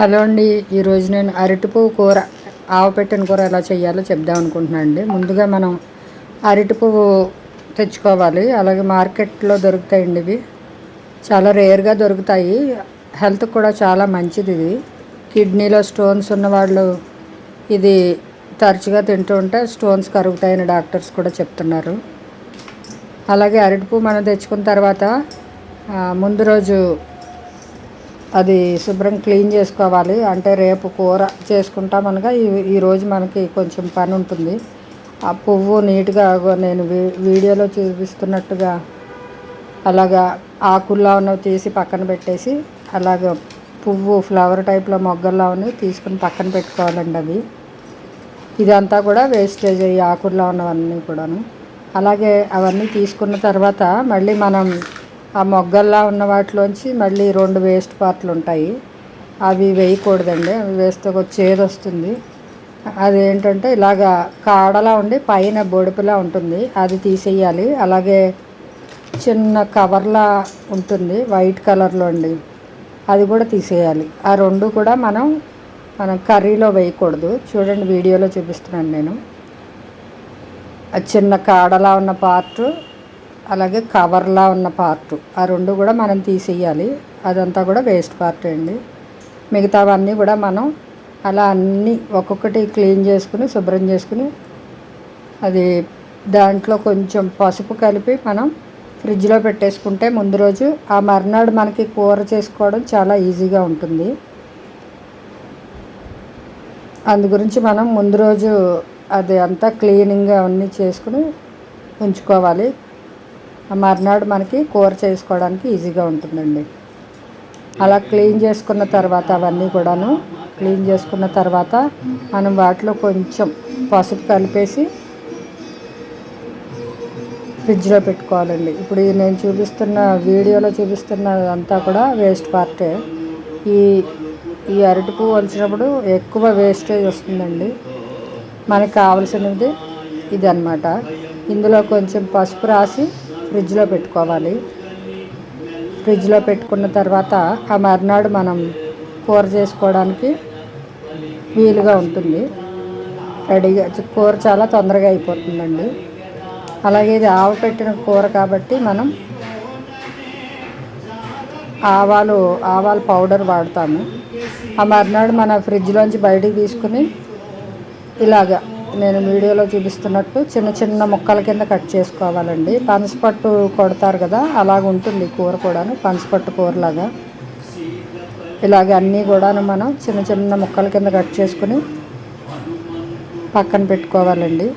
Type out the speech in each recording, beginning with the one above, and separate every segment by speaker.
Speaker 1: Hello అండి. ఈరోజు నేను అరటిపువ్వు కూర ఆవపెట్టిన కూర ఎలా చేయాలో చెప్దాం అనుకుంటున్నాను అండి. ముందుగా మనం అరటిపువ్వు తెచ్చుకోవాలి. అలాగే మార్కెట్లో దొరుకుతాయండి. ఇవి చాలా రేర్గా దొరుకుతాయి. హెల్త్కి కూడా చాలా మంచిది. ఇది కిడ్నీలో స్టోన్స్ ఉన్నవాళ్ళు ఇది తరచుగా తింటూ ఉంటే స్టోన్స్ కరుగుతాయని డాక్టర్స్ కూడా చెప్తున్నారు. అలాగే అరటిపువ్వు మనం తెచ్చుకున్న తర్వాత ముందు రోజు అది శుభ్రం క్లీన్ చేసుకోవాలి. అంటే రేపు కూర చేసుకుంటాం అనగా ఈరోజు మనకి కొంచెం పని ఉంటుంది. ఆ పువ్వు నీట్గా నేను వీడియోలో చూపిస్తున్నట్టుగా అలాగా ఆకుల్లా ఉన్నవి తీసి పక్కన పెట్టేసి అలాగ పువ్వు ఫ్లవర్ టైప్లో మొగ్గల్లా ఉన్నవి తీసుకుని పక్కన పెట్టుకోవాలండి. అవి ఇదంతా కూడా వేస్టేజ్ అయ్యి ఆకుల్లా ఉన్నవన్నీ కూడాను. అలాగే అవన్నీ తీసుకున్న తర్వాత మళ్ళీ మనం ఆ మొగ్గల్లా ఉన్న వాటిలోంచి మళ్ళీ 2 వేస్ట్ పార్ట్లు ఉంటాయి. అవి వేయకూడదండి. అవి వేస్తే ఒక చేదు వస్తుంది. అదేంటంటే ఇలాగా కాడలా ఉండి పైన బొడుపులా ఉంటుంది, అది తీసేయాలి. అలాగే చిన్న కవర్లా ఉంటుంది వైట్ కలర్లో అండి, అది కూడా తీసేయాలి. ఆ 2 కూడా మనం కర్రీలో వేయకూడదు. చూడండి, వీడియోలో చూపిస్తున్నాను నేను. ఆ చిన్న కాడలా ఉన్న పార్టు అలాగే కవర్లా ఉన్న పార్టు ఆ 2 కూడా మనం తీసేయాలి. అదంతా కూడా వేస్ట్ పార్ట్ అండి. మిగతావన్నీ కూడా మనం అలా అన్నీ ఒక్కొక్కటి క్లీన్ చేసుకుని శుభ్రం చేసుకుని అది దాంట్లో కొంచెం పసుపు కలిపి మనం ఫ్రిడ్జ్లో పెట్టేసుకుంటే ముందు రోజు ఆ మర్నాడు మనకి కూర చేసుకోవడం చాలా ఈజీగా ఉంటుంది. అందు గురించి మనం ముందు రోజు అది అంతా క్లీనింగ్గా అన్నీ చేసుకుని ఉంచుకోవాలి. మర్నాడు మనకి కూర చేసుకోవడానికి ఈజీగా ఉంటుందండి. అలా క్లీన్ చేసుకున్న తర్వాత అవన్నీ కూడాను క్లీన్ చేసుకున్న తర్వాత మనం వాటిలో కొంచెం పసుపు కలిపేసి ఫ్రిడ్జ్లో పెట్టుకోవాలండి. ఇప్పుడు నేను చూపిస్తున్న వీడియోలో చూపిస్తున్నదంతా కూడా వేస్ట్ పార్టే. ఈ అరటిపువ్వు వలిచినప్పుడు ఎక్కువ వేస్టేజ్ వస్తుందండి. మనకు కావాల్సినది ఇది అన్నమాట. ఇందులో కొంచెం పసుపు రాసి ఫ్రిడ్జ్లో పెట్టుకోవాలి. ఫ్రిడ్జ్లో పెట్టుకున్న తర్వాత ఆ మర్నాడు మనం కూర చేసుకోవడానికి వీలుగా ఉంటుంది. రెడీగా కూర చాలా తొందరగా అయిపోతుందండి. అలాగే ఇది ఆవపెట్టిన కూర కాబట్టి మనం ఆవాల పౌడర్ వాడతాము. ఆ మర్నాడు మన ఫ్రిడ్జ్లోంచి బయటికి తీసుకుని ఇలాగా నేను వీడియోలో చూపిస్తున్నట్టు చిన్న చిన్న ముక్కల కింద కట్ చేసుకోవాలండి. పనసపట్టు కొడతారు కదా, అలాగ ఉంటుంది కూర కూడాను, పనసపట్టు కూరలాగా. ఇలాగ అన్నీ కూడాను మనం చిన్న చిన్న ముక్కల కింద కట్ చేసుకుని పక్కన పెట్టుకోవాలండి.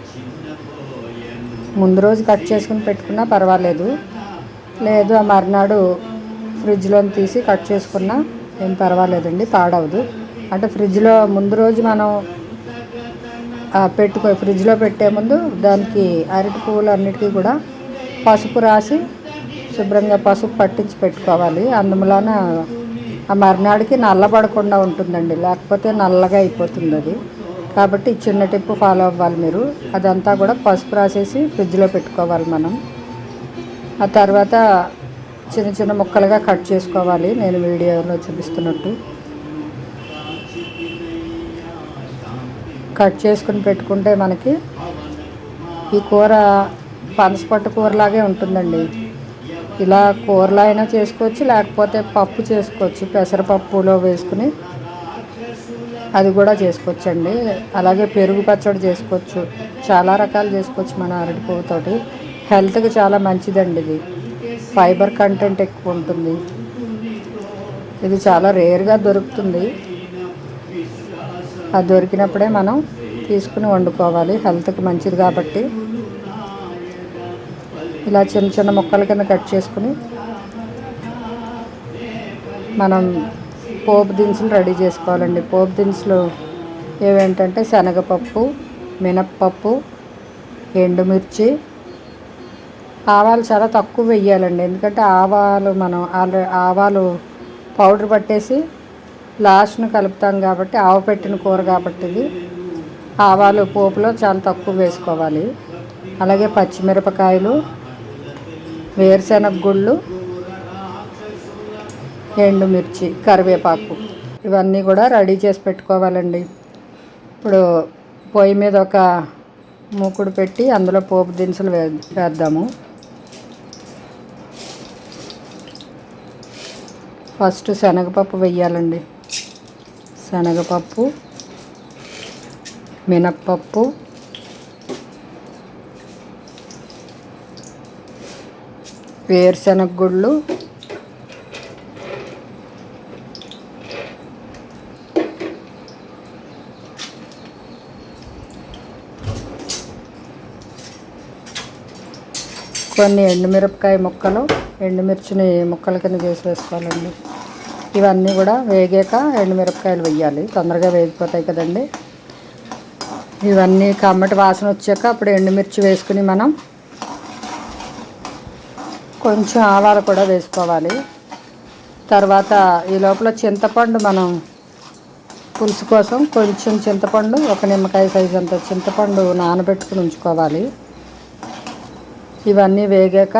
Speaker 1: ముందు రోజు కట్ చేసుకుని పెట్టుకున్నా పర్వాలేదు. లేదు ఆ మర్నాడు ఫ్రిడ్జ్లో తీసి కట్ చేసుకున్నా ఏం పర్వాలేదండి, పాడవదు. అంటే ఫ్రిడ్జ్లో ముందు రోజు మనం ఫ్రిడ్జ్లో పెట్టే ముందు దానికి అరటి పువ్వులు అన్నిటికీ కూడా పసుపు రాసి శుభ్రంగా పసుపు పట్టించి పెట్టుకోవాలి. అందువలన ఆ మర్నాడికి నల్లబడకుండా ఉంటుందండి, లేకపోతే నల్లగా అయిపోతుంది అది. కాబట్టి చిన్న టిప్పు ఫాలో అవ్వాలి మీరు. అదంతా కూడా పసుపు రాసేసి ఫ్రిడ్జ్లో పెట్టుకోవాలి మనం. ఆ తర్వాత చిన్న చిన్న ముక్కలుగా కట్ చేసుకోవాలి నేను వీడియోలో చూపిస్తున్నట్టు. కట్ చేసుకుని పెట్టుకుంటే మనకి ఈ కూర పనసపట్టు కూరలాగే ఉంటుందండి. ఇలా కూరలా అయినా చేసుకోవచ్చు, లేకపోతే పప్పు చేసుకోవచ్చు. పెసరపప్పులో వేసుకుని అది కూడా చేసుకోవచ్చండి. అలాగే పెరుగు పచ్చడి చేసుకోవచ్చు. చాలా రకాలు చేసుకోవచ్చు మన అరటి పువ్వుతోటి. హెల్త్కి చాలా మంచిదండి. ఇది ఫైబర్ కంటెంట్ ఎక్కువ ఉంటుంది. ఇది చాలా రేర్గా దొరుకుతుంది. అది దొరికినప్పుడే మనం తీసుకుని వండుకోవాలి, హెల్త్కి మంచిది కాబట్టి. ఇలా చిన్న చిన్న ముక్కల కింద కట్ చేసుకుని మనం పోపు దినుసులు రెడీ చేసుకోవాలండి. పోపు దినుసులు ఏవేంటంటే శనగపప్పు, మినప్పప్పు, ఎండుమిర్చి, ఆవాలు చాలా తక్కువ వేయాలండి. ఎందుకంటే ఆవాలు పౌడర్ పట్టేసి లాస్ట్ను కలుపుతాం కాబట్టి, ఆవపెట్టిన కూర కాబట్టి ఇది ఆవాలు పోపులో చాలా తక్కువ వేసుకోవాలి. అలాగే పచ్చిమిరపకాయలు, వేరుశెనగ గుళ్ళు, ఎండుమిర్చి, కరివేపాకు ఇవన్నీ కూడా రెడీ చేసి పెట్టుకోవాలండి. ఇప్పుడు పొయ్యి మీద ఒక మూకుడు పెట్టి అందులో పోపు దినుసులు వేద్దాము. ఫస్ట్ శనగపప్పు వేయాలండి. శనగపప్పు, మినప్పప్పు, వేరుశనగ గుళ్ళు, కొన్ని ఎండుమిరపకాయ ముక్కలు, ఎండుమిర్చిని ముక్కల కింద చేసి వేసుకోవాలండి. ఇవన్నీ కూడా వేగాక ఎండుమిరపకాయలు వేయాలి, తొందరగా వేగిపోతాయి కదండి. ఇవన్నీ కమ్మటి వాసన వచ్చాక అప్పుడు ఎండుమిర్చి వేసుకుని మనం కొంచెం ఆవాలు కూడా వేసుకోవాలి. తర్వాత ఈ లోపల చింతపండు, మనం పులుసు కోసం కొంచెం చింతపండు, ఒక నిమ్మకాయ సైజు అంత చింతపండు నానబెట్టుకుని ఉంచుకోవాలి. ఇవన్నీ వేగాక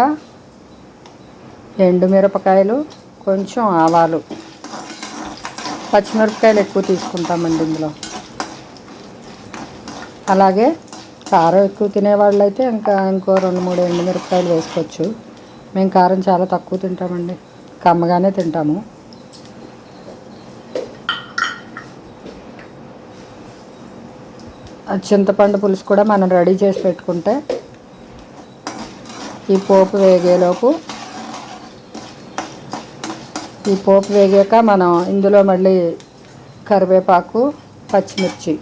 Speaker 1: ఎండుమిరపకాయలు, కొంచెం ఆవాలు, పచ్చిమిరపకాయలు ఎక్కువ తీసుకుంటామండి ఇందులో. అలాగే కారం ఎక్కువ తినేవాళ్ళు అయితే ఇంకో 2-3 ఎండుమిరపకాయలు వేసుకోవచ్చు. మేము కారం చాలా తక్కువ తింటామండి, కమ్మగానే తింటాము. చింతపండు పులుసు కూడా మనం రెడీ చేసి పెట్టుకుంటే ఈ పోపు వేగాక మనం ఇందులో మళ్ళీ కరివేపాకు, పచ్చిమిర్చి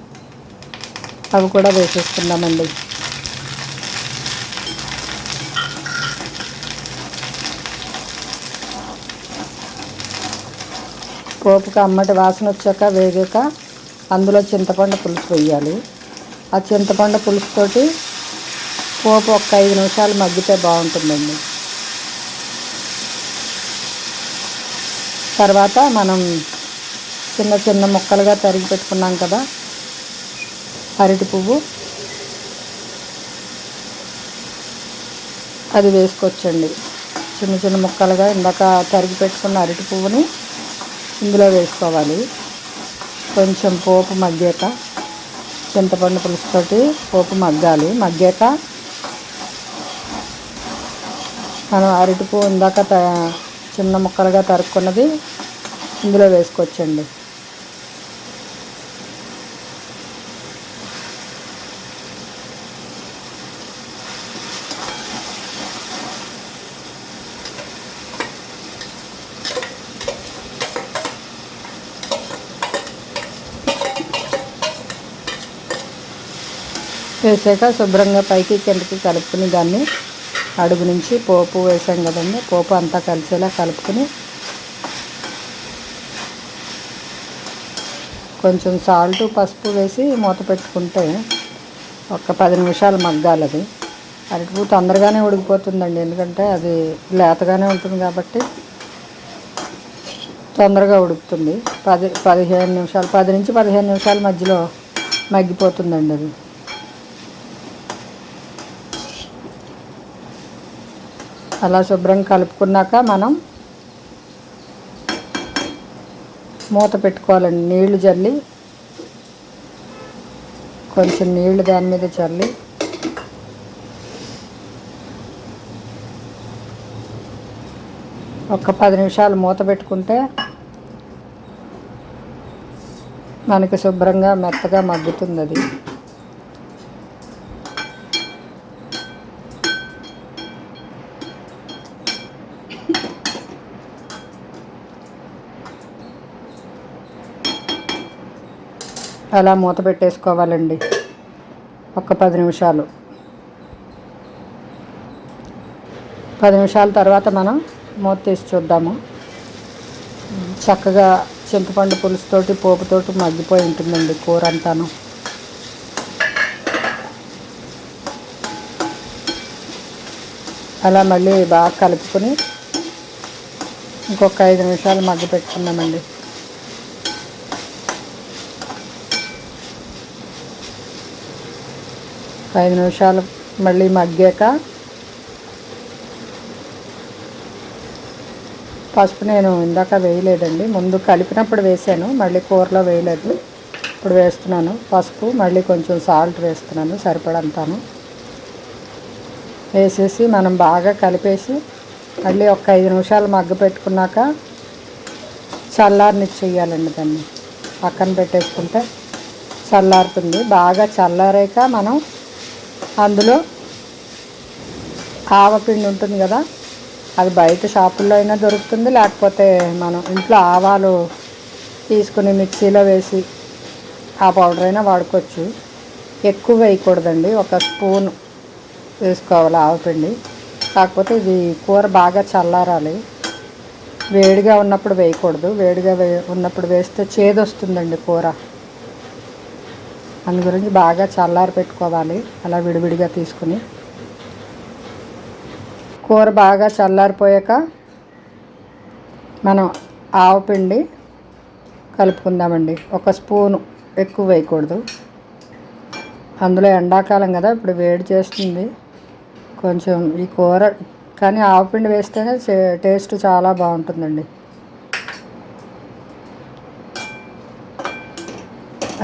Speaker 1: అవి కూడా వేసేసుకుందామండి. పోపుకి అమ్మటి వాసన వచ్చాక వేగాక అందులో చింతపండు పులుసు వేయాలి. ఆ చింతపండు పులుసుతోటి పోపు ఒక 5 నిమిషాలు మగ్గితే బాగుంటుందండి. తర్వాత మనం చిన్న చిన్న ముక్కలుగా తరిగి పెట్టుకున్నాం కదా అరటి పువ్వు, అది వేసుకోవచ్చండి. చిన్న చిన్న ముక్కలుగా ఇందాక తరిగి పెట్టుకున్న అరటి పువ్వుని ఇందులో వేసుకోవాలి. కొంచెం పోపు మగ్గాక, చింతపండు పులుసుతోటి పోపు మగ్గాలి. మగ్గాక మనం అరటి పువ్వు ఇందాక చిన్న ముక్కలుగా తరుక్కున్నది ఇందులో వేసుకోవచ్చండి. వేసాక శుభ్రంగా పైకి కిందకి కలుపుకుని దాన్ని అడుగు నుంచి పోపు వేసాం కదండి, పోపు అంతా కలిసేలా కలుపుకొని కొంచెం సాల్ట్, పసుపు వేసి మూత పెట్టుకుంటే ఒక 10 నిమిషాలు మగ్గాలి. అది అరటిపూ తొందరగానే ఉడికిపోతుందండి, ఎందుకంటే అది లేతగానే ఉంటుంది కాబట్టి తొందరగా ఉడుకుతుంది. 10 నుంచి 15 నిమిషాల మధ్యలో మగ్గిపోతుందండి అది. అలా శుభ్రం కలుపుకున్నాక మనం మూత పెట్టుకోవాలండి. నీళ్లు చల్లి, కొంచెం నీళ్లు దాని మీద చల్లి ఒక 10 నిమిషాలు మూత పెట్టుకుంటే మనకి శుభ్రంగా మెత్తగా మగ్గుతుంది అది. అలా మూత పెట్టేసుకోవాలండి ఒక 10 నిమిషాలు. 10 నిమిషాల తర్వాత మనం మూత తీసి చూద్దాము. చక్కగా చింతపండు పులుసుతోటి, పోపుతోటి మగ్గిపోయి ఉంటుందండి కూర అంతాను. అలా మళ్ళీ బాగా కలుపుకొని ఇంకొక 5 నిమిషాలు మగ్గి పెట్టుకున్నామండి. 5 నిమిషాలు మళ్ళీ మగ్గాక పసుపు నేను ఇందాక వేయలేదండి, ముందు కలిపినప్పుడు వేసాను, మళ్ళీ కూరలో వేయలేదు. ఇప్పుడు వేస్తున్నాను పసుపు, మళ్ళీ కొంచెం సాల్ట్ వేస్తున్నాను సరిపడంతాను. వేసేసి మనం బాగా కలిపేసి మళ్ళీ ఒక 5 నిమిషాలు మగ్గ పెట్టుకున్నాక చల్లారనిచ్చేయాలండి. దాన్ని పక్కన పెట్టేసుకుంటే చల్లారుతుంది. బాగా చల్లారాక మనం అందులో ఆవపిండి ఉంటుంది కదా, అది బయట షాపుల్లో అయినా దొరుకుతుంది, లేకపోతే మనం ఇంట్లో ఆవాలు తీసుకుని మిక్సీలో వేసి ఆ పౌడర్ అయినా వాడుకోవచ్చు. ఎక్కువ వేయకూడదండి, ఒక స్పూన్ వేసుకోవాలి ఆవపిండి. కాకపోతే ఇది కూర బాగా చల్లారాలి, వేడిగా ఉన్నప్పుడు వేయకూడదు. వేడిగా ఉన్నప్పుడు వేస్తే చేదు వస్తుందండి కూర. అందు గురించి బాగా చల్లారి పెట్టుకోవాలి అలా విడివిడిగా తీసుకుని. కూర బాగా చల్లారిపోయాక మనం ఆవపిండి కలుపుకుందామండి. ఒక స్పూను, ఎక్కువ వేయకూడదు. అందులో ఎండాకాలం కదా, ఇప్పుడు వేడి చేస్తుంది కొంచెం ఈ కూర, కానీ ఆవపిండి వేస్తేనే టేస్ట్ చాలా బాగుంటుందండి.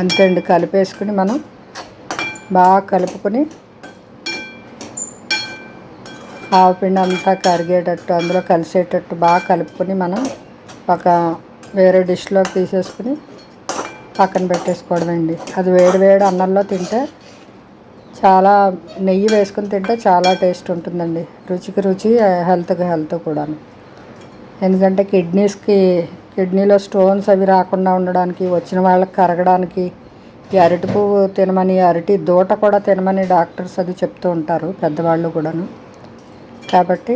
Speaker 1: అంతే అండి, కలిపేసుకుని మనం బాగా కలుపుకొని ఆవపిండి అంతా కరిగేటట్టు అందులో కలిసేటట్టు బాగా కలుపుకొని మనం ఒక వేరే డిష్లోకి తీసేసుకుని పక్కన పెట్టేసుకోవడమండి. అది వేడి వేడి అన్నంలో తింటే చాలా, నెయ్యి వేసుకుని తింటే చాలా టేస్ట్ ఉంటుందండి. రుచికి రుచి, హెల్త్కి హెల్త్ కూడాను. ఎందుకంటే కిడ్నీలో స్టోన్స్ అవి రాకుండా ఉండడానికి, వచ్చిన వాళ్ళకి కరగడానికి ఈ అరటి పువ్వు తినమని, అరటి దూట కూడా తినమని డాక్టర్స్ అది చెప్తూ ఉంటారు, పెద్దవాళ్ళు కూడాను. కాబట్టి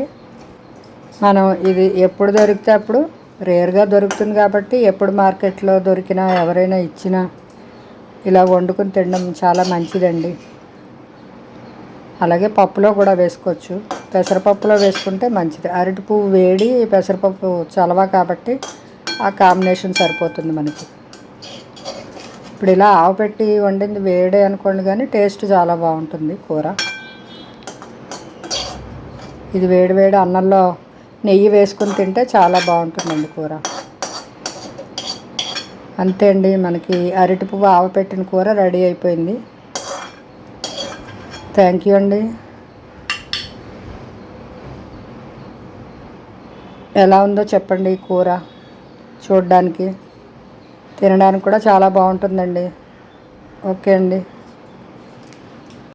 Speaker 1: మనం ఇది ఎప్పుడు దొరికితే అప్పుడు, రేర్గా దొరుకుతుంది కాబట్టి ఎప్పుడు మార్కెట్లో దొరికినా ఎవరైనా ఇచ్చినా ఇలా వండుకొని తినడం చాలా మంచిదండి. అలాగే పప్పులో కూడా వేసుకోవచ్చు, పెసరపప్పులో వేసుకుంటే మంచిది. అరటి పువ్వు వేడి, పెసరపప్పు చలవ కాబట్టి ఆ కాంబినేషన్ సరిపోతుంది మనకి. ఇప్పుడు ఇలా ఆవపెట్టి వండింది వేడే అనుకోండి, కానీ టేస్ట్ చాలా బాగుంటుంది కూర. ఇది వేడి వేడి అన్నంలో నెయ్యి వేసుకుని తింటే చాలా బాగుంటుందండి కూర. అంతే అండి, మనకి అరటి పువ్వు ఆవపెట్టిన కూర రెడీ అయిపోయింది. థ్యాంక్ యూ అండి. ఎలా ఉందో చెప్పండి ఈ కూర. చూడడానికి, తినడానికి కూడా చాలా బాగుంటుందండి. ఓకే అండి.